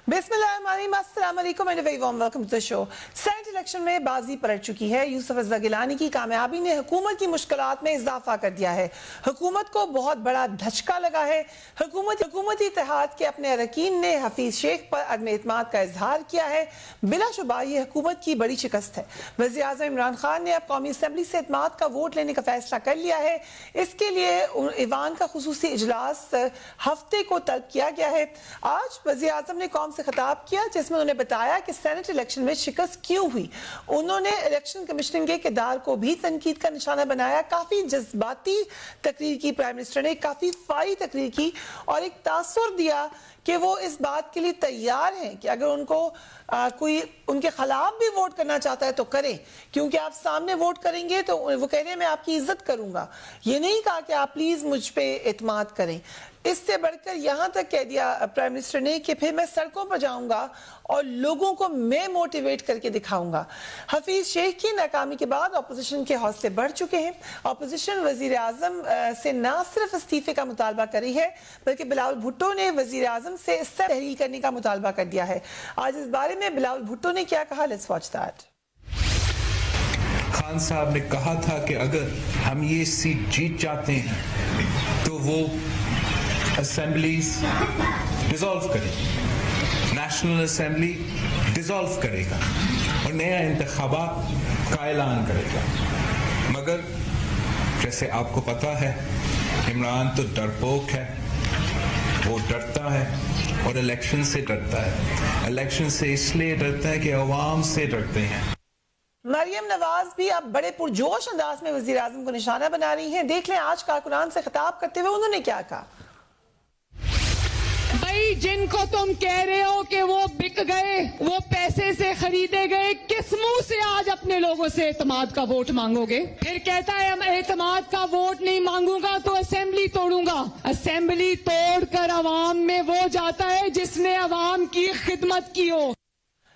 बिस्मिल्लाहिर्रहमानिर्रहीम, अस्सलाम वालेकुम and very warm welcome to the show. Senate election में बाजी पलट चुकी है। यूसुफ रज़ा गिलानी की कामयाबी ने हुकूमत की मुश्किलात में इजाफा कर दिया है। हुकूमत को बहुत बड़ा धचका लगा है। हुकूमती इत्तेहाद के अपने अरकान ने हफीज शेख पर अदम एतमाद का इजहार किया है। बिलाशुबा ये हुकूमत की बड़ी शिकस्त है। वज़ीर आज़म इमरान खान ने अब कौमी असम्बली से एतमाद का वोट लेने का फैसला कर लिया है। इसके लिए ईवान का खुसूसी इजलास हफ्ते को तलब किया गया है। आज वज़ीर आज़म ने कौम से खिताब किया जिसमें उन्होंने बताया कि सेनेट इलेक्शन में शिकस्त क्यों हुई। उन्होंने इलेक्शन कमीशन के किरदार को भी तनकीद का निशाना बनाया। काफी जज्बाती तकरीर की प्राइम मिनिस्टर ने, काफी फाई तकरीर की और एक तासुर दिया कि वो इस बात के लिए तैयार हैं कि अगर उनको कोई उनके खिलाफ भी वोट करना चाहता है तो करें, क्योंकि आप सामने वोट करेंगे तो वो कह रहे हैं मैं आपकी इज्जत करूंगा। ये नहीं कहा कि आप प्लीज मुझ पे एतमाद करें। इससे बढ़कर यहां तक कह दिया प्राइम मिनिस्टर ने कि फिर मैं सड़कों पर जाऊंगा और लोगों को मैं मोटिवेट करके दिखाऊंगा। हफीज शेख की नाकामी के बाद अपोजिशन के हौसले बढ़ चुके हैं। अपोजिशन वजीर आजम से न सिर्फ इस्तीफे का मुतालबा कर रही है बल्कि बिलावल भुट्टो ने वजीर आजम से इससे तहरीर करने का मुतालबा कर दिया है। आज इस बारे में बिलावल भुट्टो ने क्या कहा, लेट्स वॉच दैट। खान साहब ने कहा था कि अगर हम ये सीट जीत जाते हैं तो वो असेंबलीज डिसॉल्व करेगी, नेशनल असेंबली डिसॉल्व करेगा और नया इंतखाबात का ऐलान करेगा। मगर जैसे आपको पता है इमरान तो डरपोक है, वो डरता है और इलेक्शन से डरता है। इलेक्शन से इसलिए डरता है कि अवाम से डरते हैं। मरियम नवाज भी अब बड़े पुरजोश अंदाज में वजीर आजम को निशाना बना रही हैं। देख लें आज कारकुनान से खिताब करते हुए उन्होंने क्या कहा। भाई जिनको तुम कह रहे हो कि वो बिक गए, वो पैसे से खरीदे गए, किस मुंह से आज अपने लोगों से एतमाद का वोट मांगोगे? फिर कहता है हम एतमाद का वोट नहीं मांगूंगा तो असेंबली तोड़ूंगा। असेंबली तोड़कर अवाम में वो जाता है जिसने अवाम की खिदमत की हो।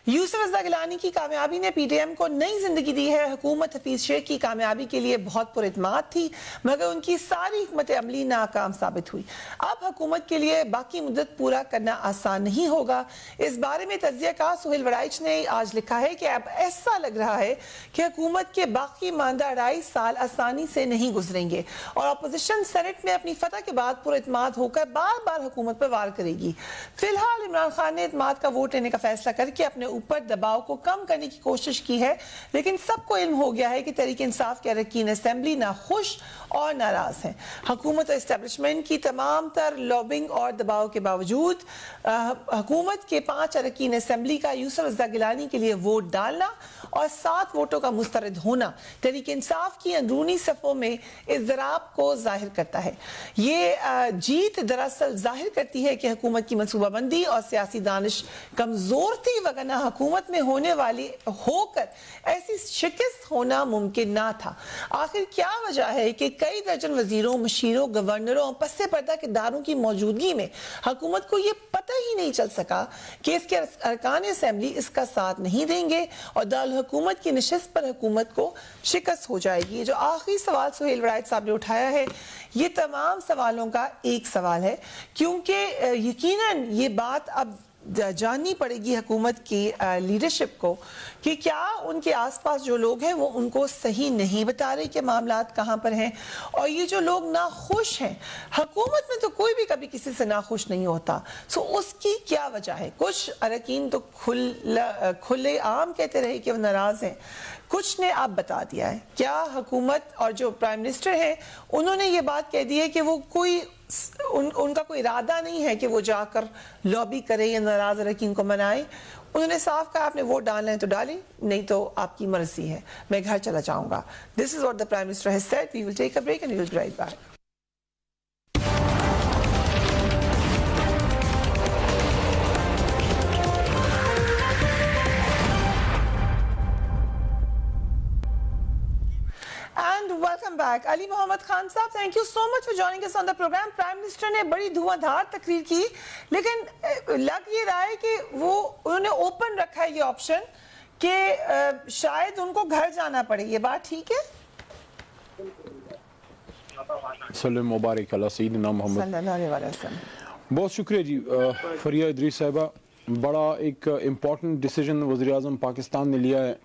यूसुफ रज़ा गिलानी की कामयाबी ने पीटीएम को नई जिंदगी दी है। हुकूमत हफीज शेख की कामयाबी के लिए बहुत पुरइत्माद थी मगर उनकी सारी हिकमत अमली नाकाम साबित हुई। अब हुकूमत के लिए बाकी मुद्दत पूरा करना आसान नहीं होगा। इस बारे में तज्जिया का सुहेल वड़ाइच ने आज लिखा है कि अब ऐसा लग रहा है कि हुकूमत के बाकी मानदा 2.5 साल आसानी से नहीं गुजरेंगे और अपोजिशन सेनेट में अपनी फतह के बाद पुरइत्माद होकर बार बार हुकूमत पर वार करेगी। फिलहाल इमरान खान ने एतमाद का वोट लेने का फैसला करके अपने ऊपर दबाव को कम करने की कोशिश की है, लेकिन सबको इल्म हो गया है कि तहरीक इंसाफ के अरकान असेंबली नाखुश और नाराज हैं। हुकूमत और एस्टेब्लिशमेंट की तमाम तर लॉबिंग और दबाव के बावजूद हुकूमत के 5 अरकान असेंबली का यूसुफ रज़ा गिलानी के लिए वोट डालना और 7 वोटों का मुस्तरद होना तहरीक इंसाफ की अंदरूनी सफ़ों में इज़्राब को जाहिर करता है। ये जीत दरअसल जाहिर करती है कि हुकूमत की मनसूबाबंदी और सियासी दानिश कमजोर थी, वगरना हुकूमत में होने वाली होकर ऐसी शिकस्त होना मुमकिन ना था। आखिर क्या वजह है कि कई दर्जन वजीरों, मुशीरों, गवर्नरों और पस्से पर्दा किरदारों की मौजूदगी में हुकूमत को यह पता ही नहीं चल सका कि इसके अरकान असेंबली इसका साथ नहीं देंगे और दारुल हुकूमत की नशिस्त पर हुकूमत को शिकस्त हो जाएगी। जो आखिरी सवाल सुहेल वड़ाइच साहब ने उठाया है, ये तमाम सवालों का एक सवाल है, क्योंकि यकीनन ये बात अब जाननी पड़ेगी हुकूमत की लीडरशिप को कि क्या उनके आसपास जो लोग हैं वो उनको सही नहीं बता रहे कि मामलात कहाँ पर हैं। और ये जो लोग नाखुश हैं, हुकूमत में तो कोई भी कभी किसी से नाखुश नहीं होता, सो उसकी क्या वजह है। कुछ अरकान तो खुले आम कहते रहे कि वो नाराज हैं, कुछ ने आप बता दिया है। क्या हुकूमत और जो प्राइम मिनिस्टर हैं उन्होंने ये बात कह दी है कि वो उनका कोई इरादा नहीं है कि वो जाकर लॉबी करे या नाराज अरकान को मनाए। उन्होंने साफ कहा आपने वोट डालना है तो डालें, नहीं तो आपकी मर्जी है, मैं घर चला जाऊंगा। This is what the prime minister has said. We will take a break and we will be right back. Welcome back. Ali Mohammad Khan साहब, thank you so much for joining us on the programme. Prime minister ने बड़ी धुआंधार तकरीर की, लेकिन लग ये रहा है कि वो उन्होंने ओपन रखा है ये ऑप्शन कि शायद उनको घर जाना पड़े। ये बात ठीक है? सल्लल्लाहु मुबारक अला सय्यिदना मोहम्मद। सल्लल्लाहु अलैहि वसल्लम। बहुत शुक्रिया जी फरिया इदरीस साहिबा। बड़ा एक इम्पॉर्टेंट डिसीजन वज़ीर-ए-आज़म पाकिस्तान ने लिया है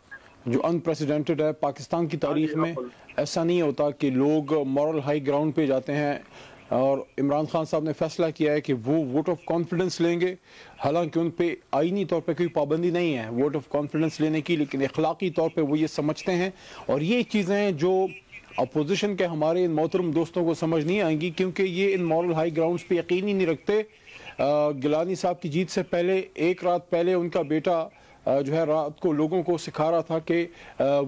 जो अनप्रेसिडेंटेड है। पाकिस्तान की तारीख में ऐसा नहीं होता कि लोग मॉरल हाई ग्राउंड पे जाते हैं, और इमरान खान साहब ने फैसला किया है कि वो वोट ऑफ कॉन्फिडेंस लेंगे। हालांकि उन पे आईनी तौर पे कोई पाबंदी नहीं है वोट ऑफ कॉन्फिडेंस लेने की, लेकिन अखलाकी तौर पे वो ये समझते हैं, और ये चीज़ें जो अपोजिशन के हमारे इन मोहतरम दोस्तों को समझ नहीं आएंगी, क्योंकि ये इन मॉरल हाई ग्राउंड्स पे यकीन ही नहीं रखते। गिलानी साहब की जीत से पहले एक रात पहले उनका बेटा जो है रात को लोगों को सिखा रहा था कि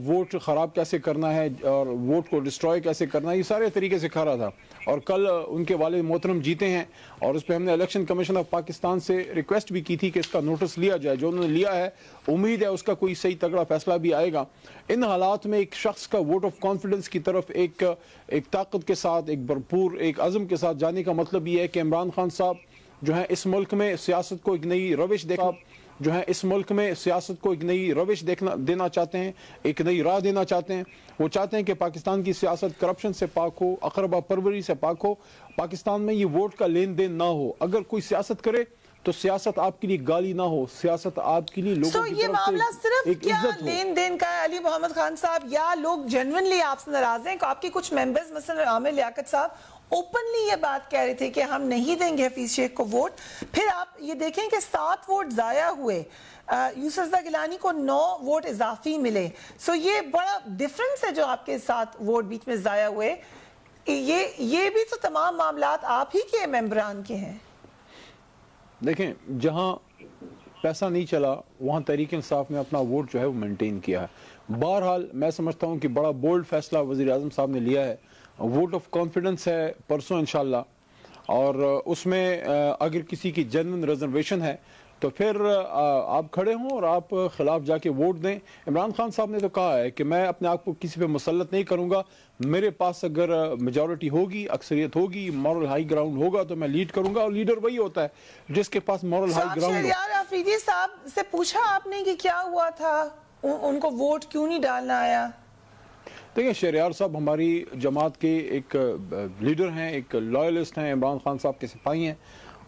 वोट ख़राब कैसे करना है और वोट को डिस्ट्रॉय कैसे करना है, ये सारे तरीके सिखा रहा था। और कल उनके वालिद मोहतरम जीते हैं, और उस पर हमने इलेक्शन कमीशन ऑफ पाकिस्तान से रिक्वेस्ट भी की थी कि इसका नोटिस लिया जाए, जो उन्होंने लिया है। उम्मीद है उसका कोई सही तगड़ा फैसला भी आएगा। इन हालात में एक शख्स का वोट ऑफ कॉन्फिडेंस की तरफ एक ताकत के साथ, एक भरपूर एक अज़म के साथ जाने का मतलब ये है कि इमरान खान साहब जो है इस मुल्क में सियासत को एक नई रविश देना चाहते हैं, एक नई राह देना चाहते हैं। वो चाहते हैं कि पाकिस्तान की सियासत करप्शन से पाक हो, अकरबा परवरी से पाक हो, पाकिस्तान में ये वोट का लेन देन ना हो। अगर कोई सियासत करे तो सियासत आपके लिए गाली ना हो, सियासत आपके लिए लोगों की ये तरफ मामला से सिर्फ एक क्या इज्जत हो। लेन देन का है अली मोहम्मद खान साहब, या लोग जेन्युइनली आपसे नाराज हैं? आपके कुछ मेंबर्स मसलन आमिर लियाकत साहब ओपनली ये बात कह रहे थे कि हम नहीं देंगे हफीज शेख को वोट। फिर आप ये देखें कि 7 वोट जाया हुए, यूसुफ रज़ा गिलानी को 9 वोट इजाफी मिले। सो ये बड़ा डिफरेंस है जो आपके 7 वोट बीच में जाया हुए। ये भी तो तमाम मामलात आप ही के मेंबरान के हैं। देखें, जहां पैसा नहीं चला वहां तहरीक इंसाफ ने अपना वोट जो है वो मेंटेन किया है। बहरहाल मैं समझता हूं कि बड़ा बोल्ड फैसला वज़ीर आज़म साहब ने लिया है। वोट ऑफ कॉन्फिडेंस है परसों इंशाल्लाह, और उसमें अगर किसी की जेन्युइन रिजर्वेशन है तो फिर आप खड़े हों और आप खिलाफ जाके वोट दें। इमरान खान साहब ने तो कहा है कि मैं अपने आप को किसी पे मुसल्लत नहीं करूंगा, मेरे पास अगर मेजॉरिटी होगी, अक्सरियत होगी, मॉरल हाई ग्राउंड होगा तो मैं लीड करूंगा। और लीडर वही होता है जिसके पास मॉरल हाई ग्राउंड हो। अफरीदी साहब से पूछा आपने कि क्या हुआ था, उनको वोट क्यों नहीं डालना आया? देखिए, शहरयार साहब हमारी जमात के एक लीडर हैं, एक लॉयलिस्ट हैं, इमरान खान साहब के सिपाही हैं,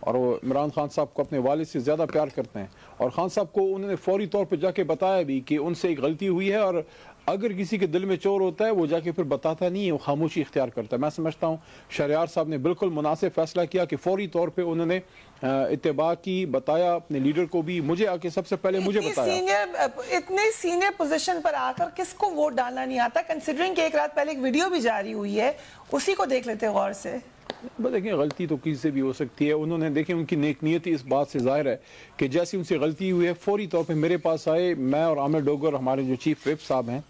और वो इमरान खान साहब को अपने वालिद से ज़्यादा प्यार करते हैं। और खान साहब को उन्होंने फौरी तौर पर जाके बताया भी कि उनसे एक गलती हुई है, और अगर किसी के दिल में चोर होता है वो जाके फिर बताता नहीं है, वो खामोशी इख्तियार करता है। मैं समझता हूँ शहरयार साहब ने बिल्कुल मुनासिब फैसला किया कि फौरी तौर पे उन्होंने इत्तेबा की, बताया अपने लीडर को भी, मुझे आके सबसे पहले मुझे बताया। इतने सीनियर पोजीशन पर आकर किसको वोट डालना नहीं आता, कंसिडरिंग कि एक रात पहले एक वीडियो भी जारी हुई है, उसी को देख लेते गौर से। देखिए, गलती तो किसी से भी हो सकती है। उन्होंने देखिए उनकी नेक नियति इस बात से जाहिर है कि जैसी उनसे गलती हुई है फौरी तौर पे मेरे पास आए। मैं और आमिर डोगर हमारे जो चीफ विप साहब हैं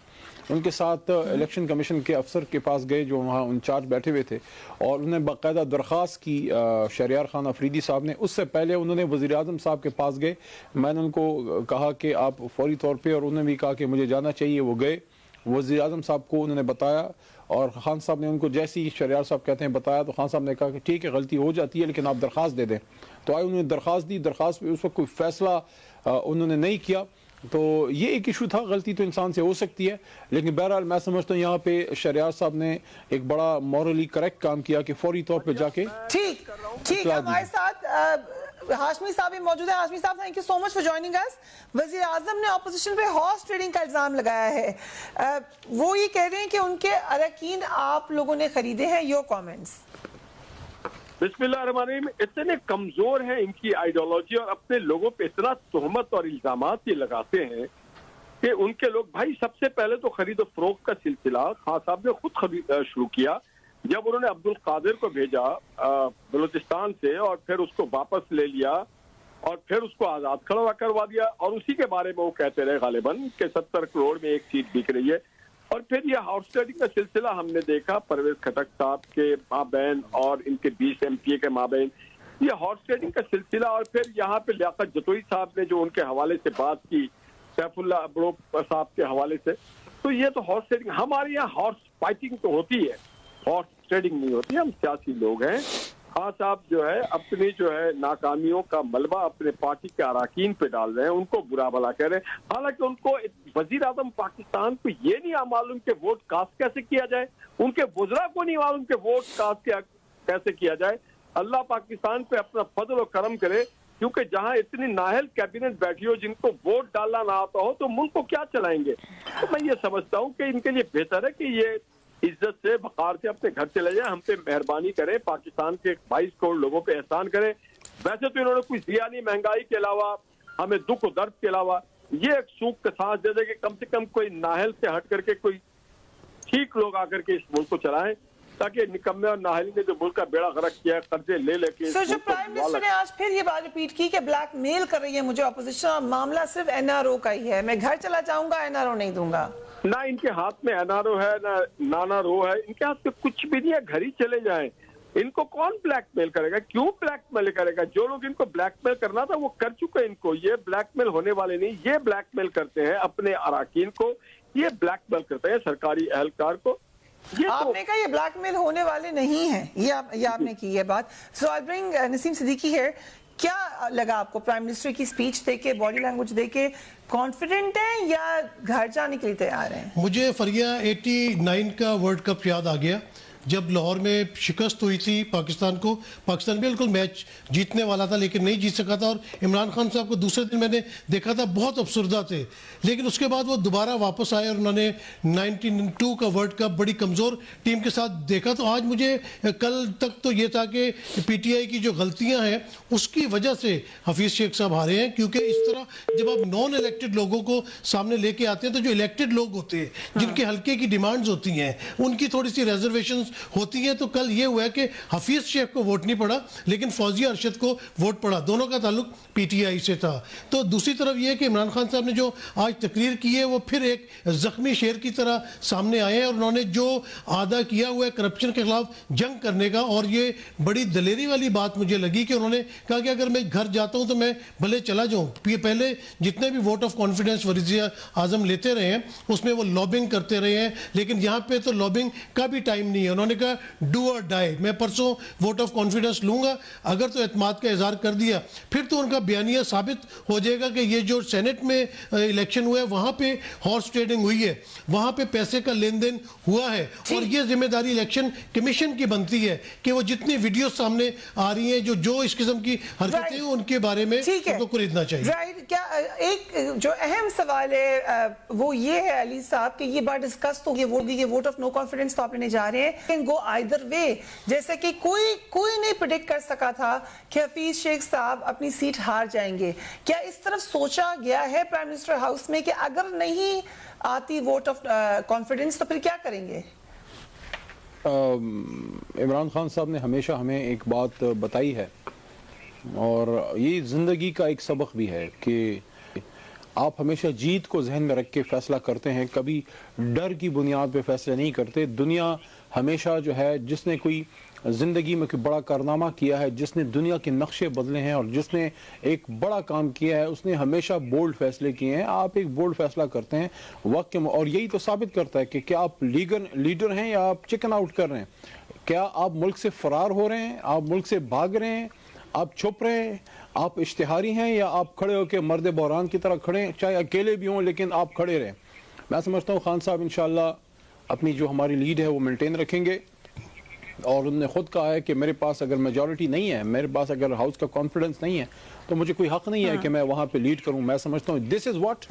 उनके साथ इलेक्शन कमीशन के अफसर के पास गए जो वहाँ इंचार्ज बैठे हुए थे, और उन्हें बाकायदा दरख्वास्त की शहरयार खान अफरीदी साहब ने। उससे पहले उन्होंने वज़ीर आज़म साहब के पास गए, मैंने उनको कहा कि आप फौरी तौर पर, और उन्होंने भी कहा कि मुझे जाना चाहिए। वो गए, वज़ीर आज़म साहब को उन्होंने बताया, और खान साहब ने उनको जैसे ही शहरयार साहब कहते हैं बताया, तो खान साहब ने कहा कि ठीक है गलती हो जाती है लेकिन आप दरख्वास्त दे दें। तो आए, उन्होंने दरख्वास्त दी, दरख्वास्त पे उस वक्त कोई फैसला उन्होंने नहीं किया। तो ये एक इशू था, गलती तो इंसान से हो सकती है, लेकिन बहरहाल मैं समझता हूँ यहाँ पे शहरयार साहब ने एक बड़ा मॉरली करेक्ट काम किया कि फौरी तौर पे जाके ठीक हमारे साथ हाशमी साहब भी मौजूद है। हाशमी साहब, thank you so much for joining अस। वज़ीर आज़म ने ऑपोजिशन पे हॉर्स ट्रेडिंग का इल्जाम लगाया है, वो ये कह रहे हैं कि उनके अरकान आप लोगों ने खरीदे हैं। Your comments. बिस्मिल्लाहिर्रहमानिर्रहीम। इतने कमजोर हैं इनकी आइडियोलॉजी, और अपने लोगों पे इतना तोहमत और इल्जामात ये लगाते हैं कि उनके लोग, भाई सबसे पहले तो खरीदो फरोख्त का सिलसिला खान साहब ने खुद शुरू किया जब उन्होंने अब्दुल कादिर को भेजा बलूचिस्तान से, और फिर उसको वापस ले लिया, और फिर उसको आजाद खड़ा करवा दिया, और उसी के बारे में वो कहते रहे गालिबन कि 70 करोड़ में एक सीट बिक रही है। और फिर ये हॉर्स ट्रेडिंग का सिलसिला हमने देखा परवेज खटक साहब के माबैन और इनके 20 MPA के माबैन, ये हॉर्स ट्रेडिंग का सिलसिला। और फिर यहाँ पे लियाकत जतोई साहब ने जो उनके हवाले से बात की, सैफुल्ला अब्रो साहब के हवाले से, तो ये तो हॉर्स ट्रेडिंग। हमारे यहाँ हॉर्स फाइटिंग तो होती है, हॉर्स ट्रेडिंग नहीं होती। हम सियासी लोग हैं। खान साहब जो है अपनी जो है नाकामियों का मलबा अपने पार्टी के अरकान पे डाल रहे हैं, उनको बुरा भला कह रहे हैं। हालांकि उनको वजीर आजम पाकिस्तान को ये नहीं मालूम कि वोट कास्ट कैसे किया जाए, उनके वुज़रा को नहीं मालूम कि वोट कास्ट कैसे किया जाए। अल्लाह पाकिस्तान पे अपना फजल और करम करे क्योंकि जहां इतनी नाहल कैबिनेट बैठी हो जिनको वोट डालना ना आता हो तो मुल्क को क्या चलाएंगे। तो मैं ये समझता हूं कि इनके लिए बेहतर है कि ये इज्जत से वकार से अपने घर चले जाए, हम पे मेहरबानी करें, पाकिस्तान के 22 करोड़ लोगों पे एहसान करें। वैसे तो इन्होंने कुछ दिया नहीं, महंगाई के अलावा, हमें दुख और दर्द के अलावा। ये एक सूख का सांस दे दे कि कम से कम कोई नाहल से हट करके कोई ठीक लोग आकर के इस मुल्क को चलाएं, ताकि निकम्मे और नाहली ने जो मुल्क का बेड़ा गर्क किया है, कर्जे ले लेके। सर, जो प्राइम मिनिस्टर ने आज फिर ये बात रिपीट की कि ब्लैकमेल कर रही है मुझे अपोजिशन, और मामला सिर्फ एनआरओ का ही है, मैं घर चला जाऊंगा, एनआरओ नहीं दूंगा। ना इनके हाथ में एनआरओ है ना नाना रो है, इनके हाथ में कुछ भी नहीं है, घर ही चले जाएं। इनको कौन ब्लैकमेल करेगा, क्यों ब्लैकमेल करेगा? जो लोग इनको ब्लैकमेल करना था वो कर चुके। इनको ये ब्लैकमेल होने वाले नहीं, ये ब्लैकमेल करते हैं अपने अराकीन को, ये ब्लैकमेल करते हैं सरकारी एहलकार को। आपने कहा ये ब्लैकमेल होने वाले नहीं हैं, ये आपने की ये बात। सो आई ब्रिंग नसीम सिद्दीकी है, क्या लगा आपको प्राइम मिनिस्टर की स्पीच देके, बॉडी लैंग्वेज देके, कॉन्फिडेंट है या घर जाने के लिए तैयार है? मुझे फरिया 89 का वर्ल्ड कप याद आ गया, जब लाहौर में शिकस्त हुई थी पाकिस्तान को। पाकिस्तान बिल्कुल मैच जीतने वाला था लेकिन नहीं जीत सका था, और इमरान खान साहब को दूसरे दिन मैंने देखा था बहुत अफसरदा थे, लेकिन उसके बाद वो दोबारा वापस आए और उन्होंने 92 का वर्ल्ड कप बड़ी कमज़ोर टीम के साथ देखा। तो आज मुझे कल तक तो ये था कि पीटीआई की जो गलतियां हैं उसकी वजह से हफीज़ शेख साहब हारे हैं, क्योंकि इस तरह जब आप नॉन इलेक्टेड लोगों को सामने लेके आते हैं तो जो इलेक्टेड लोग होते हैं, जिनके हल्के की डिमांड्स होती हैं, उनकी थोड़ी सी रिजर्वेशन होती है। तो कल ये हुआ कि हफीज शेख को वोट नहीं पड़ा लेकिन फौजिया अरशद को वोट पड़ा, दोनों का ताल्लुक पीटीआई से था। तो दूसरी तरफ ये है कि इमरान खान साहब ने जो आज तकरीर की है वो फिर एक जख्मी शेर की तरह सामने आए हैं, और उन्होंने जो आदा किया हुआ है करप्शन के खिलाफ जंग करने का, और ये बड़ी दलेरी वाली बात मुझे लगी कि उन्होंने कहा कि अगर मैं घर जाता हूं तो मैं भले चला जाऊं। पहले जितने भी वोट ऑफ कॉन्फिडेंस वज़ीर आज़म लेते रहे हैं उसमें वो लॉबिंग करते रहे हैं, लेकिन यहाँ पे तो लॉबिंग का भी टाइम नहीं है। उन्होंने कहा डू और डाई, मैं परसों वोट ऑफ कॉन्फिडेंस लूंगा, अगर तो एतमाद का इजहार कर दिया फिर तो उनका बयानिया साबित हो जाएगा कि ये जो सेनेट में इलेक्शन हुआ है वहां पे हॉर्स ट्रेडिंग हुई है, वहां पे पैसे का लेन देन हुआ है, और ये जिम्मेदारी इलेक्शन कमीशन की बनती है कि वो जितनी वीडियो सामने आ रही हैं जो इस किस्म की हरकतें हैं उनके बारे में उनको खरीदना चाहिए। राइट। क्या एक जो अहम सवाल है वो ये है अली साहब कि ये बात डिस्कस तो ये वोट ऑफ नो कॉन्फिडेंस तो आप लेने जा रहे हैं, गो आइदर वे, जैसे कि कोई नहीं प्रेडिक्ट कर सका था कि हफीज शेख साहब अपनी सीट हार जाएंगे। क्या इस तरफ सोचा गया है प्राइम मिनिस्टर हाउस में कि अगर नहीं आती वोट ऑफ कॉन्फिडेंस तो फिर क्या करेंगे? इमरान खान साहब ने हमेशा हमें एक बात बताई है, और ये ज़िंदगी का एक सबक भी है कि आप हमेशा जीत को जहन में रख के फैसला करते हैं, कभी डर की बुनियाद पे फैसले नहीं करते। दुनिया हमेशा जो है, जिसने कोई ज़िंदगी में कोई बड़ा कारनामा किया है, जिसने दुनिया के नक्शे बदले हैं और जिसने एक बड़ा काम किया है, उसने हमेशा बोल्ड फैसले किए हैं। आप एक बोल्ड फैसला करते हैं वक्त के, और यही तो साबित करता है कि क्या आप लीडर हैं या आप चिकन आउट कर रहे हैं, क्या आप मुल्क से फरार हो रहे हैं, आप मुल्क से भाग रहे हैं, आप छुप रहे हैं, आप इश्तिहारी हैं, या आप खड़े होकर मर्द बहरान की तरह खड़े हैं, चाहे अकेले भी हों लेकिन आप खड़े रहें। मैं समझता हूँ खान साहब इंशाअल्लाह अपनी जो हमारी लीड है वो मेंटेन रखेंगे, और उन्होंने खुद कहा है कि मेरे पास अगर मेजॉरिटी नहीं है, मेरे पास अगर हाउस का कॉन्फिडेंस नहीं है तो मुझे कोई हक नहीं है कि मैं वहाँ पे लीड करूँ। मैं समझता हूँ this is what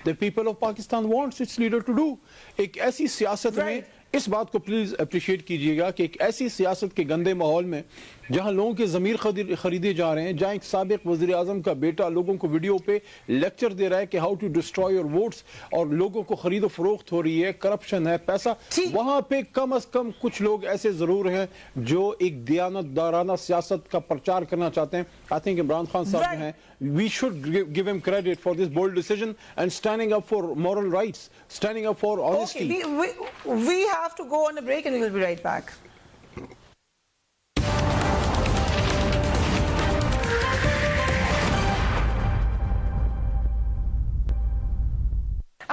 the people of Pakistan wants its leader to do. एक ऐसी सियासत में, इस बात को प्लीज अप्रिशिएट कीजिएगा कि एक ऐसी सियासत के गंदे माहौल में जहां लोगों के ज़मीर खरीदे जा रहे हैं, जहां एक साबिक वज़ीर आज़म का बेटा लोगों को वीडियो पे लेक्चर दे रहा है कि how to destroy your votes, और लोगों को खरीदो फरोख्त हो रही है, करप्शन है, पैसा, वहां पे कम अज कम कुछ लोग ऐसे जरूर हैं जो एक दियानतदाराना सियासत का प्रचार करना चाहते हैं। आई थिंक इमरान खान साहब हैं, we should give him credit for this bold decision and standing up for moral rights, standing up for honesty. Okay, we have to go on a break and we will be right back.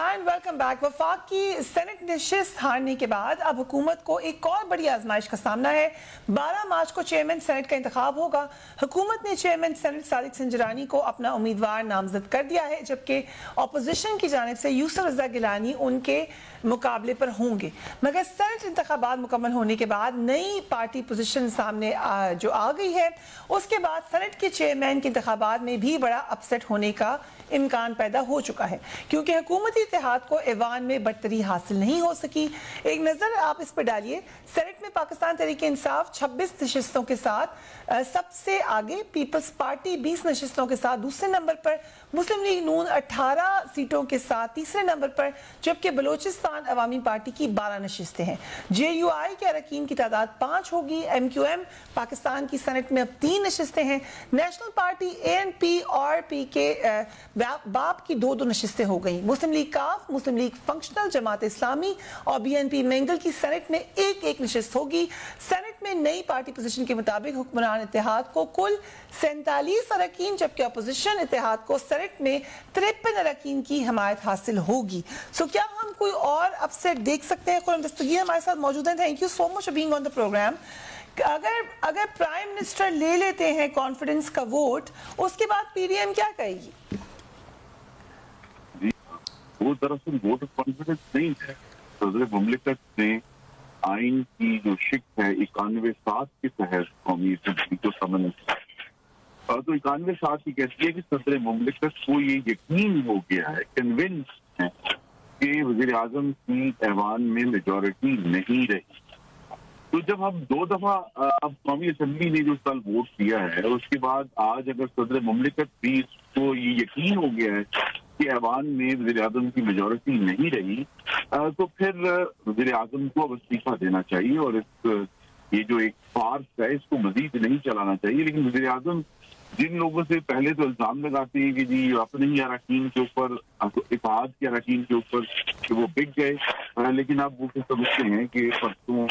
And welcome back. वफाक की senate नशिस्त हारने के बाद अब हुकूमत को एक और बड़ी आजमाइश का सामना है। 12 मार्च को चेयरमैन सेनेट का इंतखाब होगा। हुकूमत ने चेयरमैन सेनेट सादिक संजरानी को अपना उम्मीदवार नामजद कर दिया है, जबकि अपोजिशन की जानिब से यूसुफ रज़ा गिलानी उनके मुकाबले पर होंगे। मगर सेनेट इंतखाबात मुकम्मल होने के बाद नई पार्टी पोजीशन सामने जो आ गई है, उसके बाद सेनेट के चेयरमैन के इंतखाबात में भी बड़ा अपसेट होने का इम्कान पैदा हो चुका है, क्योंकि हुकूमती इत्तेहाद को ऐवान में बढ़तरी हासिल नहीं हो सकी। एक नज़र आप इस पर डालिए। सेनेट में पाकिस्तान तहरीक इंसाफ 26 नशिस्तों के साथ सबसे आगे, पीपल्स पार्टी 20 नशिस्तों के साथ दूसरे नंबर पर, मुस्लिम लीग नून 18 सीटों के साथ तीसरे नंबर पर, जबकि बलोचिस्तान अवामी पार्टी की 12 नशिस्तें हैं। JUI के अरकान की तादाद 5 होगी। MQM पाकिस्तान की सेनेट में अब 3 नशिस्तें हैं। नेशनल पार्टी ANP और PK बाप की 2 नशिस्तें हो गई। मुस्लिम लीग काफ, मुस्लिम लीग फंक्शनल, जमात इस्लामी और BNP मैंगल की सेनेट में एक नशिस्त होगी। सेनेट में नई पार्टी पोजीशन के मुताबिक हुक्मरान इत्तेहाद को कुल 47 अरकान, जबकि अपोजिशन इत्तेहाद को सेनेट में 53 अरकान की हमायत हासिल होगी। सो क्या हम कोई और अपसेट देख सकते हैं? खुर्रम दस्तगीर हमारे साथ मौजूद हैं। Thank you so much for being on the programme. अगर प्राइम मिनिस्टर ले लेते हैं कॉन्फिडेंस का वोट, उसके बाद PDM क्या कहेगी? वो दरअसल वोट ऑफ कॉन्फिडेंस नहीं है। सदर मुमलिकत ने आइन की जो शिक है 91-7 के तहत कौमी असम्बली को समन, तो 91-7 की कहती है कि सदर मुमलिकत को ये यकीन हो गया है, कन्विंस है कि वज़ीर आज़म की ऐवान में मेजॉरिटी नहीं रही। तो जब हम 2 दफा अब कौमी असम्बली ने जो कल वोट दिया है, उसके बाद आज अगर सदर मुमलिकत भी को ये यकीन हो गया है कि ऐवान में वज़ीर आज़म की मेजॉरिटी नहीं रही, तो फिर वज़ीर आज़म को अब इस्तीफा देना चाहिए और ये जो एक फार्स है इसको मजीद नहीं चलाना चाहिए। लेकिन वज़ीर आज़म जिन लोगों से पहले तो इल्जाम लगाते हैं कि जी अपने ही अरकान के ऊपर, इत्तेहाद के अरकान के ऊपर कि वो बिक गए, लेकिन अब वो फिर समझते हैं कि परसों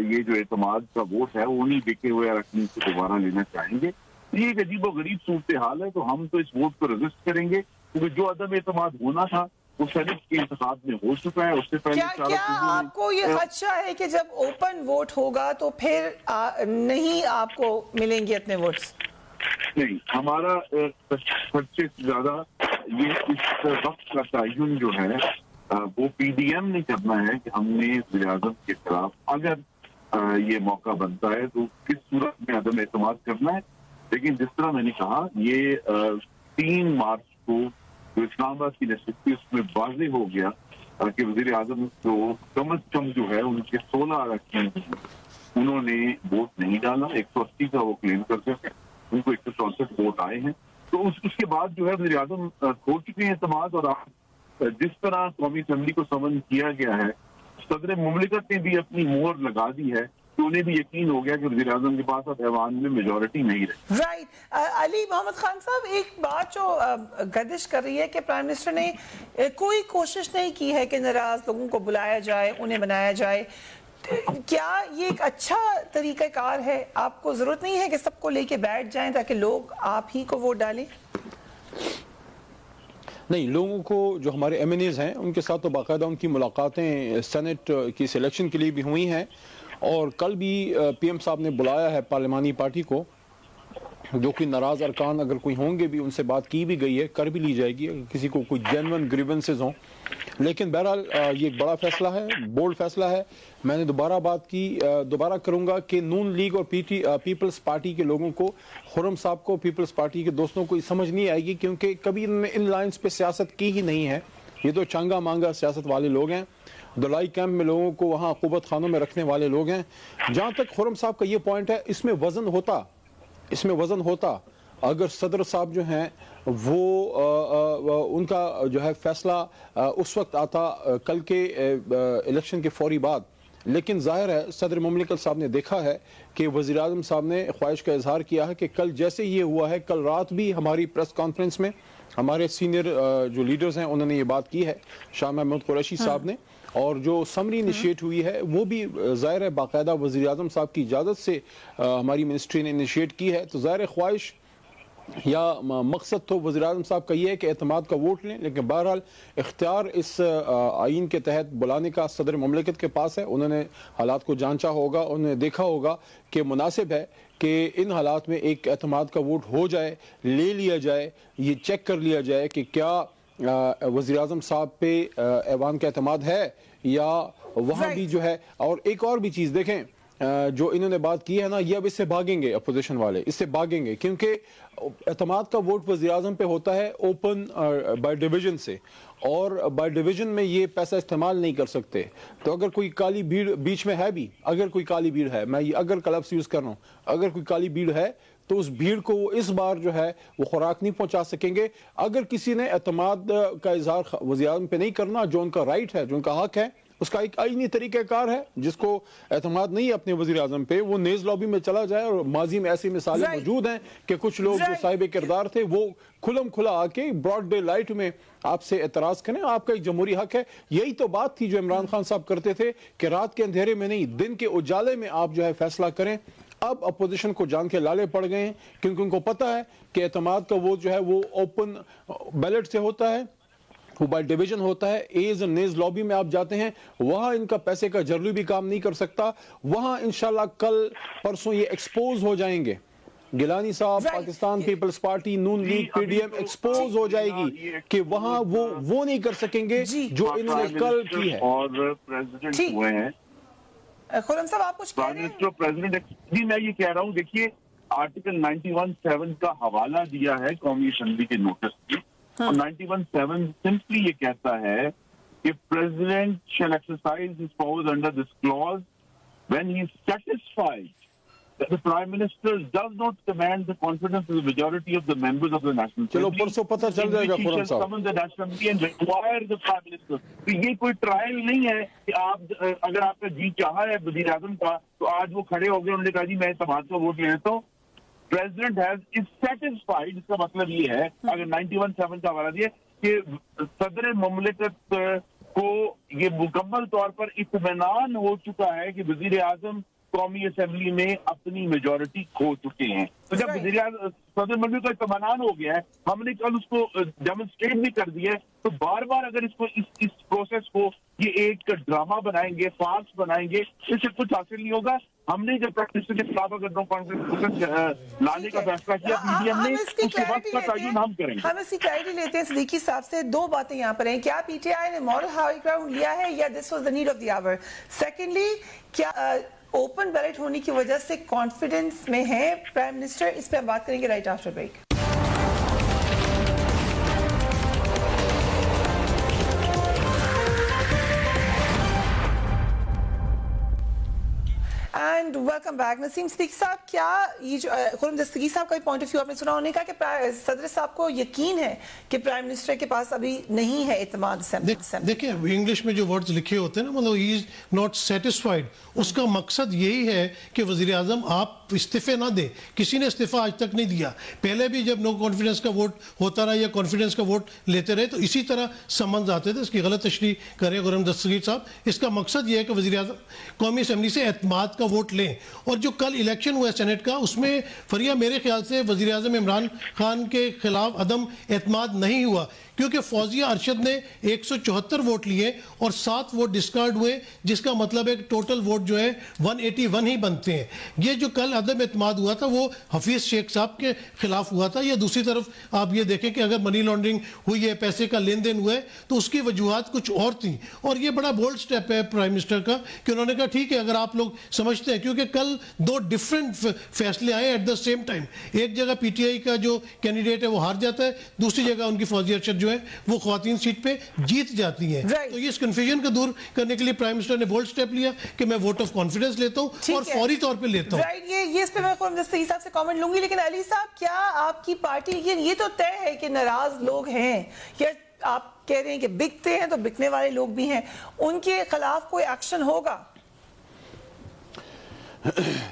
ये जो एतमाद का वोट है वो नहीं बिके हुए अरकान को दोबारा लेना चाहेंगे। ये एक अजीब और गरीब सूरत हाल है। तो हम तो इस वोट को रजिस्ट करेंगे, क्योंकि जो अदम एतमाद होना था वो सेनेट के इंतखाब में हो चुका है। उससे पहले क्या आपको ये खदशा है कि जब ओपन वोट होगा तो फिर नहीं आपको मिलेंगे अपने वोट्स? नहीं, हमारा सबसे ज्यादा ये इस वक्त का तयन जो है वो PDM ने करना है कि हमने वज़ीर आज़म के खिलाफ अगर ये मौका बनता है तो किस सूरत में अदम एतमाद करना है। लेकिन जिस तरह मैंने कहा, ये 3 मार्च को जो इस्लामाबाद की नशिस्त थी उसमें वाज़ेह हो गया कि वज़ीर आज़म को कम अज कम जो है उनके 16 अरकान उन्होंने वोट नहीं डाला। 180 का वो क्लेम करते थे, उनको 164 वोट आए हैं। तो उसके बाद जो है वज़ीर आज़म खो चुके हैं एतमाद। और जिस तरह कौमी असम्बली को समन किया गया है, सदर मुमलिकत ने भी अपनी मोहर लगा दी है कि उन्हें भी यकीन हो गया कि वज़ीर आज़म के पास अब ऐवान में मेजॉरिटी नहीं रही। राइट। अली मोहम्मद खान साहब, एक बात जो गर्दिश कर रही है कि प्राइम मिनिस्टर ने कोई कोशिश नहीं की है कि नाराज लोगों को बुलाया जाए, उन्हें बनाया जाए। क्या ये एक अच्छा तरीकाकार है? आपको जरूरत नहीं है कि सबको लेके बैठ जाएं ताकि लोग आप ही को वोट डालें? नहीं, लोगों को जो हमारे MNAs हैं उनके साथ तो बाकायदा उनकी मुलाकातें सेनेट की सिलेक्शन के लिए भी हुई हैं, और कल भी PM साहब ने बुलाया है पार्लिमानी पार्टी को। जो कि नाराज़ अरकान अगर कोई होंगे भी उनसे बात की भी गई है, कर भी ली जाएगी अगर किसी को कोई जेन्युइन ग्रीवेंसेस हों। लेकिन बहरहाल ये एक बड़ा फैसला है, बोल्ड फैसला है। मैंने दोबारा करूंगा कि नून लीग और पीपल्स पार्टी के लोगों को, खुर्रम साहब को, पीपल्स पार्टी के दोस्तों को समझ नहीं आएगी, क्योंकि कभी इन्होंने इन लाइन्स पे सियासत की ही नहीं है। ये तो चांगा मांगा सियासत वाले लोग हैं, दुलाई कैंप में लोगों को वहाँ कुबत खानों में रखने वाले लोग हैं। जहाँ तक खुर्रम साहब का ये पॉइंट है, इसमें वजन होता अगर सदर साहब जो हैं वो उनका जो है फैसला उस वक्त आता कल के इलेक्शन के फौरी बाद। लेकिन जाहिर है सदर मुमलिकत साहब ने देखा है कि वज़ीर आज़म साहब ने ख्वाहिश का इजहार किया है कि कल जैसे ये हुआ है, कल रात भी हमारी प्रेस कॉन्फ्रेंस में हमारे सीनियर जो लीडर्स हैं उन्होंने ये बात की है, शाह महमूद कुरैशी साहब ने, और जो समरी इनिशिएट हुई है वो भी ज़ाहिर है बाकायदा वज़ीर आज़म साहब की इजाज़त से हमारी मिनिस्ट्री ने इनिशिएट की है। तो ज़ाहिर ख्वाहिश یا مقصد تو وزیر اعظم صاحب کا یہ ہے کہ اعتماد کا ووٹ لیں، لیکن بہرحال اختیار اس آئین کے تحت بلانے کا صدر مملکت کے پاس ہے. انہوں نے حالات کو جانچا ہوگا، انہوں نے دیکھا ہوگا کہ مناسب ہے کہ ان حالات میں ایک اعتماد کا ووٹ ہو جائے، لے لیا جائے، یہ چیک کر لیا جائے کہ کیا وزیر اعظم صاحب پہ ایوان کا اعتماد ہے یا وہاں بھی جو ہے. اور ایک اور بھی چیز دیکھیں، جو انہوں نے بات کی ہے نا، یہ اب اس سے بھاگیں گے اپوزیشن والے، اس سے بھاگیں گے، کیونکہ اعتماد کا ووٹ وزیر اعظم پہ ہوتا ہے اوپن بائی ڈیویژن سے، اور بائی ڈیویژن میں یہ پیسہ استعمال نہیں کر سکتے. تو اگر کوئی کالی بھیڑ بیچ میں ہے بھی، اگر کوئی کالی بھیڑ ہے، میں اگر کا لفظ یوز کر رہا ہوں، اگر کوئی کالی بھیڑ ہے تو اس بھیڑ کو وہ اس بار جو ہے وہ خوراک نہیں پہنچا سکیں گے. اگر کسی نے اعتماد کا اظہار وزیر اعظم پہ نہیں کرنا، جو ان کا رائٹ ہے، جو ان کا حق ہے، اس کا ایک آئینی طریقہ کار ہے. جس کو اعتماد نہیں ہے اپنے وزیر اعظم پہ، وہ نیز لابی میں چلا جائے. اور ماضی میں ایسی مثالیں موجود ہیں کہ کچھ لوگ جو صاحب کردار تھے وہ کھلم کھلا آ کے براڈ ڈے لائٹ میں آپ سے اعتراض کریں. آپ کا ایک جمہوری حق ہے. یہی تو بات تھی جو عمران خان صاحب کرتے تھے کہ رات کے اندھیرے میں نہیں، دن کے اجالے میں آپ جو ہے فیصلہ کریں. اب اپوزیشن کو جان کے لالے پڑ گئے ہیں، کیونکہ ان کو پتہ ہے کہ اعتماد کا ووٹ جو ہے وہ اوپن بیلٹ سے ہوتا ہے، وہ بائی ڈیویژن ہوتا ہے. ایز نیز لابی میں آپ جاتے ہیں، وہاں ان کا پیسے کا جرلی بھی کام نہیں کر سکتا. وہاں انشاءاللہ کل پرسوں یہ ایکسپوز ہو جائیں گے. گیلانی صاحب، Pakistan Peoples Party, Noon League, P D M expose ہو جائے گی کہ وہاں وہ نہیں کر سکیں گے جو انہوں نے کل کی ہے. اور پریزیڈنٹ ہوئے ہیں خرم صاحب، آپ کچھ کہہ رہے ہیں؟ پریزیڈنٹ جی میں یہ کہہ رہا ہوں، دیکھیے آرٹیکل 91(7) کا حوالہ دیا ہے قومی اسمبلی کے نوٹس کی، اور 91(7) سمپلی یہ کہتا ہے کہ president shall exercise his powers under this clause when he is satisfied that the Prime Minister does not command the confidence of the majority of the members of the National Assembly. چلو پرسوں پتہ چل جائے گا خرم صاحب. Summon the National Assembly and require the Prime Minister. تو یہ کوئی trial نہیں ہے کہ آپ اگر آپ کا جی چاہا ہے وزیر اعظم کا تو آج وہ کھڑے ہو گئے، انہوں نے کہا جی میں اعتماد کا ووٹ لے لیتا ہوں. پریزیڈنٹ is satisfied، اس کا مطلب یہ ہے اگر 91(7) کا حوالہ دیا کہ صدر مملکت کو یہ مکمل طور پر اطمینان ہو چکا ہے کہ وزیر اعظم قومی اسمبلی میں اپنی میجورٹی کھو چکے ہیں. تو جب وزیر اعظم صدر مملکت کا اطمینان ہو گیا ہے، ہم نے کل اس کو ڈیمونسٹریٹ بھی کر دیا ہے، تو بار بار اگر اس کو اس پروسیس کو یہ ایک ڈرامہ بنائیں گے، فارس بنائیں گے، اس سے کچھ حاصل نہیں ہوگا. ہم نے جب پریکٹس کے خلاف اگر نو کانفیڈنس لانے کا فیصلہ کیا پی ڈی ایم نے، اس کے وقت کا تعین ہم کریں گے. ہم اس کی کلیئرٹی لیتے ہیں صدیقی صاحب سے. دو باتیں یہاں پر ہیں، کیا پی ٹی آئی نے مورل ہائی گراؤنڈ لیا ہے یا this was the need of the hour? Secondly, کیا اوپن بیلٹ ہونے کی وجہ سے کانفیڈنس میں ہے پرائم منسٹر؟ اس پہ ہم بات کریں گے right after break. And welcome back. Naseem Siddiqui صاحب، کیا یہ جو خرم دستگیر صاحب کا پوائنٹ آف ویو آپ نے سنا، انہوں نے کہا کہ صدر صاحب کو یقین ہے کہ پرائم منسٹر کے پاس ابھی نہیں ہے اعتماد. دیکھیں انگلش میں جو ورڈز لکھے ہوتے ہیں نا، مطلب ہی از ناٹ سیٹسفائیڈ، اس کا مقصد یہی ہے کہ وزیر اعظم آپ استعفے نہ دیں. کسی نے استعفیٰ آج تک نہیں دیا. پہلے بھی جب نو کانفیڈنس کا ووٹ ہوتا رہا یا کانفیڈنس کا ووٹ لیتے رہے تو اسی طرح سمنز آتے تھے. اس کی غلط تشریح کریں خرم دستگیر صاحب. اس کا مقصد یہ ہے کہ وزیر اعظم قومی اسمبلی سے اعتماد کا ووٹ لیں. اور جو کل الیکشن ہوا ہے سینٹ کا، اس میں فریہ میرے خیال سے وزیر اعظم عمران خان کے خلاف عدم اعتماد نہیں ہوا، کیونکہ فوزیہ ارشد نے 174 ووٹ لیے اور 7 ووٹ ڈسکارڈ ہوئے، جس کا مطلب ہے کہ ٹوٹل ووٹ جو ہے 181 ہی بنتے ہیں. یہ جو کل عدم اعتماد ہوا تھا وہ حفیظ شیخ صاحب کے خلاف ہوا تھا. یا دوسری طرف آپ یہ دیکھیں کہ اگر منی لانڈرنگ ہوئی ہے، پیسے کا لین دین ہوا ہے، تو اس کی وجوہات کچھ اور تھیں. اور یہ بڑا بولڈ سٹیپ ہے پرائم منسٹر کا کہ انہوں نے کہا ٹھیک ہے اگر آپ لوگ سمجھتے ہیں، کیونکہ کل 2 ڈیفرنٹ فیصلے آئے ایٹ دا سیم ٹائم. ایک جگہ پی ٹی آئی کا جو کینڈیڈیٹ ہے وہ ہار جاتا ہے، دوسری جگہ ان کی فوزیہ ارشد جو ہے وہ خواتین سیٹ پہ جیت جاتی ہیں. تو یہ اس کنفیوژن کو دور کرنے کے لیے پرائم منسٹر نے بولڈ سٹیپ لیا کہ میں ووٹ آف کانفیڈنس لیتا ہوں اور فوری طور پہ لیتا ہوں. یہ اس پہ میں خرم دستگیر صاحب سے کامنٹ لوں گی، لیکن علی صاحب کیا آپ کی پارٹی یہ تو طے ہے کہ ناراض لوگ ہیں، یا آپ کہہ رہے ہیں کہ بکتے ہیں تو بکنے والے لوگ بھی ہیں، ان کے خلاف کوئی ایکشن ہوگا؟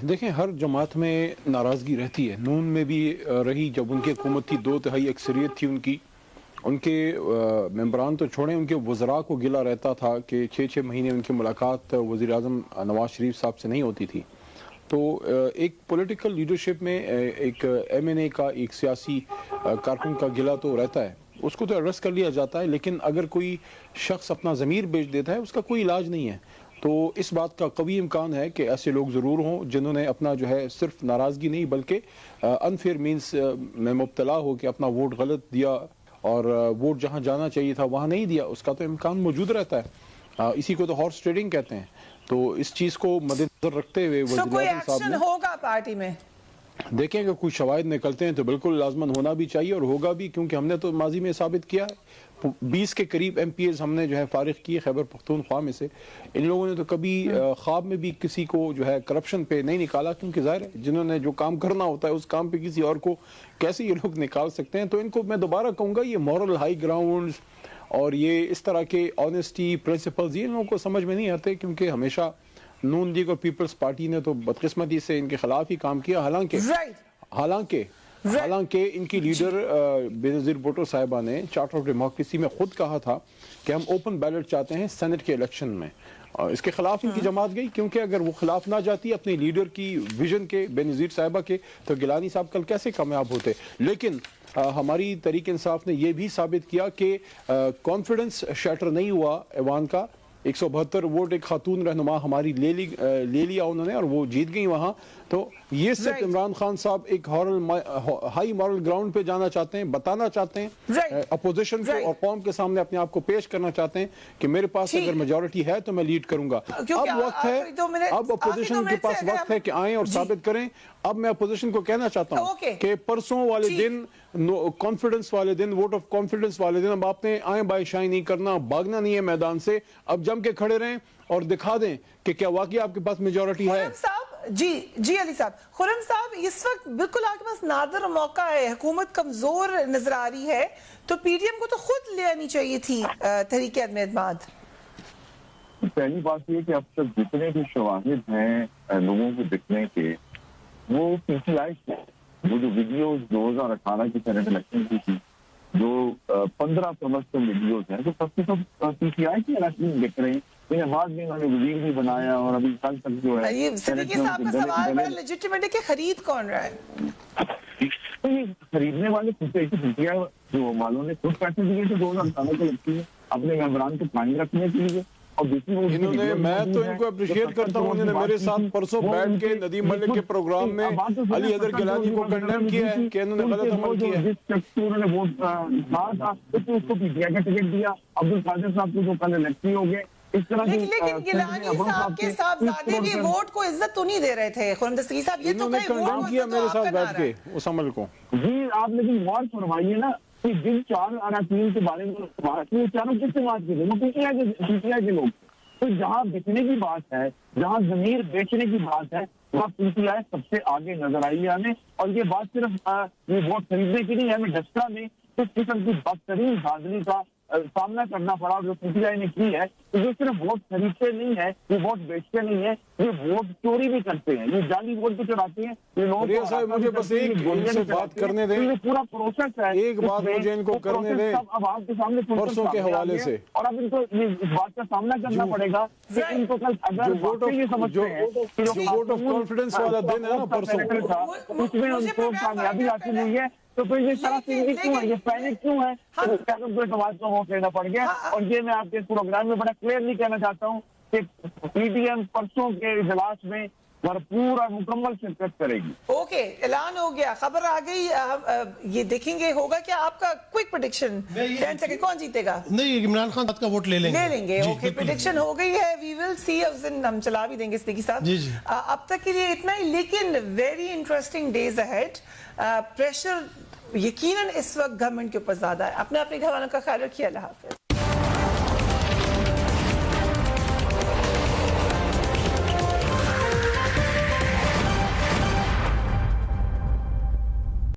دیکھیں ہر جماعت میں ناراضگی رہتی ہے. نون میں بھی رہی جب ان کی حکومت تھی، 2/3 اکثریت تھی ان کے ممبران تو چھوڑیں، ان کے وزراء کو گلہ رہتا تھا کہ 6 مہینے ان کی ملاقات وزیر اعظم نواز شریف صاحب سے نہیں ہوتی تھی. تو ایک پولیٹیکل لیڈرشپ میں ایک MNA کا ایک سیاسی کارکن کا گلہ تو رہتا ہے، اس کو تو ایڈریس کر لیا جاتا ہے، لیکن اگر کوئی شخص اپنا ضمیر بیچ دیتا ہے اس کا کوئی علاج نہیں ہے۔ تو اس بات کا قوی امکان ہے کہ ایسے لوگ ضرور ہوں جنہوں نے اپنا جو ہے صرف ناراضگی نہیں بلکہ انفیئر مینس میں مبتلا ہو کہ اپنا ووٹ غلط دیا اور ووٹ جہاں جانا چاہیے تھا وہاں نہیں دیا، اس کا تو امکان موجود رہتا ہے۔ اسی کو تو ہارس ٹریڈنگ کہتے ہیں۔ تو اس چیز کو مد نظر رکھتے ہوئے کوئی ایکشن ہوگا پارٹی میں؟ دیکھیں کہ کچھ شواہد نکلتے ہیں تو بالکل لازماً ہونا بھی چاہیے اور ہوگا بھی، کیونکہ ہم نے تو ماضی میں ثابت کیا ہے 20 کے قریب MPs ہم نے جو ہے فارغ کیے خیبر پختونخوا میں سے۔ ان لوگوں نے تو کبھی خواب میں بھی کسی کو جو ہے کرپشن پہ نہیں نکالا، کیونکہ ظاہر ہے جنہوں نے جو کام کرنا ہوتا ہے اس کام پہ کسی اور کو کیسے یہ لوگ نکال سکتے ہیں۔ تو ان کو میں دوبارہ کہوں گا یہ مورل ہائی گراؤنڈز اور یہ اس طرح کے آنیسٹی پرنسپلز یہ ان لوگوں کو سمجھ میں نہیں آتے، کیونکہ ہمیشہ نون لیگ اور پیپلز پارٹی نے تو بدقسمتی سے ان کے خلاف ہی کام کیا، حالانکہ ان کی لیڈر بے نظیر بھٹو صاحبہ نے چارٹر آف ڈیموکریسی میں خود کہا تھا کہ ہم اوپن بیلٹ چاہتے ہیں سینٹ کے الیکشن میں۔ اس کے خلاف ان کی جماعت گئی، کیونکہ اگر وہ خلاف نہ جاتی اپنے لیڈر کی ویژن کے، بے نظیر صاحبہ کے، تو گیلانی صاحب کل کیسے کامیاب ہوتے۔ لیکن ہماری تحریک انصاف نے یہ بھی ثابت کیا کہ کانفیڈنس شیٹر نہیں ہوا ایوان کا۔ 172 ووٹ ایک خاتون رہنما ہماری لے لیا انہوں نے اور وہ جیت گئی وہاں۔ تو یہ صرف عمران خان صاحب ایک ہائی مورل گراؤنڈ پہ جانا چاہتے ہیں، بتانا چاہتے ہیں اپوزیشن کو اور قوم کے سامنے اپنے آپ کو پیش کرنا چاہتے ہیں کہ میرے پاس اگر میجورٹی ہے تو میں لیڈ کروں گا۔ اب وقت ہے، اب اپوزیشن کے پاس وقت ہے کہ آئیں اور ثابت کریں۔ اب میں اپوزیشن کو کہنا چاہتا ہوں کہ پرسوں والے دن کانفیڈنس والے دن، ووٹ آف کانفیڈنس والے دن، اب آپ نے آئیں بائیں شائیں نہیں کرنا، بھاگنا نہیں ہے میدان سے، اب جم کے کھڑے رہیں اور دکھا دیں کہ کیا واقعی آپ کے پاس میجورٹی ہے۔ جی علی صاحب، خرم صاحب، اس وقت بالکل آپ کے پاس نادر موقع ہے، حکومت کمزور نظر آ رہی ہے، تو PDM کو تو خود لے آنی چاہیے تھی تحریک عدم اعتماد۔ پہلی بات یہ کہ اب تک جتنے بھی شواہد ہیں لوگوں کو دکھنے کے، وہ PTI سے وہ جو ویڈیوز 2018 کی سینٹ الیکشن کی تھی، جو 15 کم از کم ویڈیوز ہیں، تو سب سے سب PTI کی الیکشن دکھ رہے ہیں۔ بعد میں انہوں نے وزیر بھی بنایا اور ابھی کل تک جو ہے یہ صدیقی صاحب کا سوال بڑا لیجٹیمیٹ ہے کہ خرید کون رہا ہے؟ خریدنے والے خود سے PTI جو والوں نے خود پیسے دیے تھے 2018 کو لگتی ہے اپنے ممبران کو قائم رکھنے کے لیے۔ انہوں نے، میں تو ان کو اپریشیٹ کرتا ہوں، انہوں نے میرے ساتھ پرسوں بیٹھ کے ندیم ملک کے پروگرام میں علی حیدر گیلانی کو کنڈیم کیا ہے کہ انہوں نے غلط عمل کیا ہے۔ جس شخص کو انہوں نے ووٹ کہا تھا اس کو PTI کا ٹکٹ دیا، عبدالقادر صاحب کو جو کل الیکٹی ہو گئے۔ اس طرح لیکن گیلانی صاحب کے صاحبزادے بھی ووٹ کو عزت تو نہیں دے رہے تھے خرم دستگیر صاحب، یہ تو انہوں نے کنڈیم کیا میرے ساتھ بیٹھ کے اس عمل کو۔ جی آپ لیکن غور فرمائیے نا کہ جن 4 اراکین کے بارے میں بات کی، چاروں کس سے بات کی تھی؟ وہ PTI کے لوگ۔ تو جہاں بیچنے کی بات ہے، جہاں ضمیر بیچنے کی بات ہے، وہاں PTI سب سے آگے نظر آئی ہے ہمیں۔ اور یہ بات صرف یہ ووٹ خریدنے کی نہیں ہے، ہمیں ڈسکا میں اس قسم کی بدترین دھاندلی کا سامنا کرنا پڑا جو PTI نے کی ہے۔ یہ صرف ووٹ خریدتے نہیں ہے، یہ ووٹ بیچتے نہیں ہے، یہ ووٹ چوری بھی کرتے ہیں، یہ جعلی ووٹ بھی چراتے ہیں۔ ریاض صاحب مجھے بس ایک ان سے بات کرنے دیں، پورا پروسیس ہے، ایک بات مجھے ان کو کرنے دیں اب آپ کے سامنے پرسوں کے حوالے سے، اور اب ان کو اس بات کا سامنا کرنا پڑے گا کہ ان کو کل اگر یہ سمجھتے ہیں جو ووٹ آف کانفیڈنس والا دن ہے نا پرسوں، اس میں ان کو کامیابی حاصل ہوئی ہے، تو پھر یہ طرح سے کیوں ہے، یہ پینک کیوں ہے؟ اعتماد کو ووٹ لینا پڑ گیا۔ اور یہ میں آپ کے پروگرام میں بڑا کلیئرلی کہنا چاہتا ہوں کہ PDM پرسوں کے اجلاس میں بھرپور اور مکمل شرکت کرے گی۔ اوکے، اعلان ہو گیا، خبر آ گئی، یہ دیکھیں گے ہوگا کیا آپ کا کوئک پریڈکشن 10 سیکنڈ کون جیتے گا؟ نہیں، عمران خان کا ووٹ لے لیں گے۔ اوکے، پریڈکشن ہو گئی ہے، وی ول سی، اس دن ہم چلا بھی دیں گے صدیقی صاحب۔ اب تک کے لیے اتنا ہی، لیکن very interesting days ahead. Pressure یقیناً اس وقت گورنمنٹ کے اوپر زیادہ ہے۔ اپنے گھر والوں کا خیال رکھیے، اللہ حافظ۔